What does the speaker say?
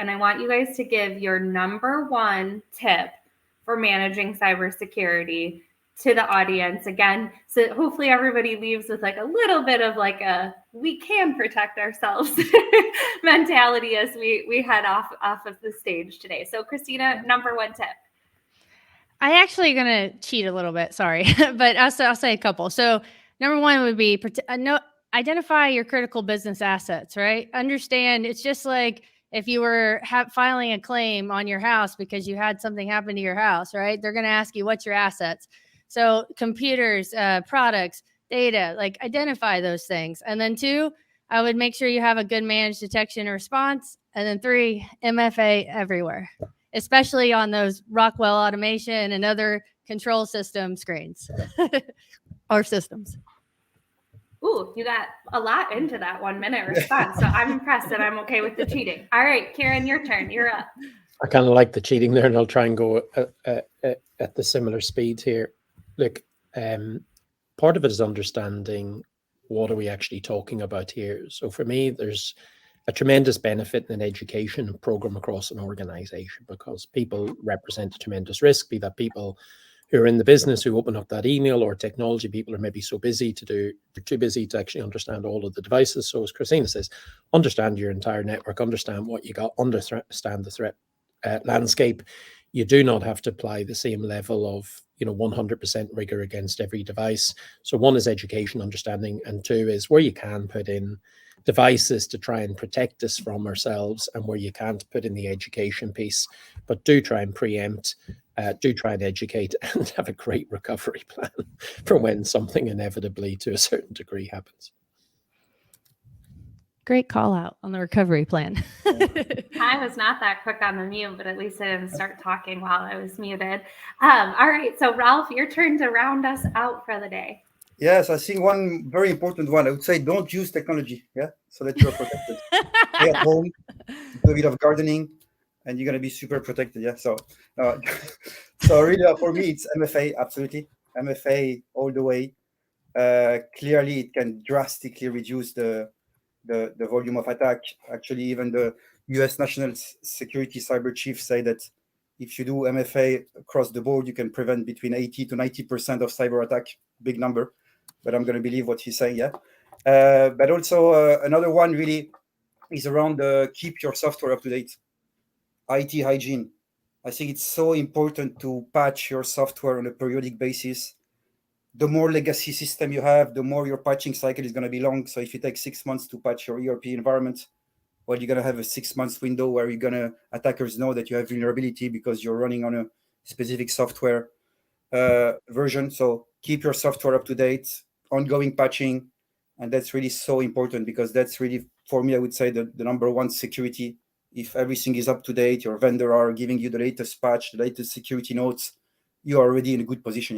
and I want you guys to give your number one tip for managing cybersecurity to the audience again. So hopefully everybody leaves with like a little bit of like a, we can protect ourselves mentality as we head off of the stage today. So Christina, number one tip. I actually going to cheat a little bit, sorry, but I'll say a couple. So number one would be identify your critical business assets, right? Understand it's just like if you were filing a claim on your house because you had something happen to your house, right? They're going to ask you what's your assets. So computers, products, data, like identify those things. And then 2, I would make sure you have a good managed detection and response. And then 3, MFA everywhere, especially on those Rockwell automation and other control system screens or systems. Ooh, you got a lot into that 1 minute response. So I'm impressed and I'm okay with the cheating. All right, Kieran, your turn. You're up. I kind of like the cheating there, and I'll try and go at the similar speed here. Look, part of it is understanding what are we actually talking about here. So for me, there's a tremendous benefit in an education program across an organization because people represent a tremendous risk, be that people who are in the business who open up that email, or technology people are maybe so busy they're too busy to actually understand all of the devices. So as Christina says, understand your entire network, understand what you got, understand the threat landscape. You do not have to apply the same level of 100% rigor against every device. So 1 is education, understanding, and 2 is where you can put in devices to try and protect us from ourselves, and where you can't put in the education piece, but do try and preempt, do try and educate, and have a great recovery plan for when something inevitably to a certain degree happens. Great call out on the recovery plan. I was not that quick on the mute, but at least I didn't start talking while I was muted. All right, so Ralph, your turn to round us out for the day. Yes, I think one very important one, I would say don't use technology, so that you're protected. Stay at home, do a bit of gardening, and you're going to be super protected, So really for me, it's MFA, absolutely. MFA all the way. Clearly, it can drastically reduce the volume of attack. Actually, even the US National Security Cyber Chief say that if you do MFA across the board, you can prevent between 80 to 90% of cyber attack. Big number, but I'm going to believe what he's saying, but also another one really is around keep your software up to date. IT hygiene. I think it's so important to patch your software on a periodic basis. The more legacy system you have, the more your patching cycle is going to be long. So if you take 6 months to patch your ERP environment, well, you're going to have a 6 months window where attackers know that you have vulnerability because you're running on a specific software version. So keep your software up to date, ongoing patching. And that's really so important because that's really, for me, I would say the number one security. If everything is up to date, your vendor are giving you the latest patch, the latest security notes, you are already in a good position,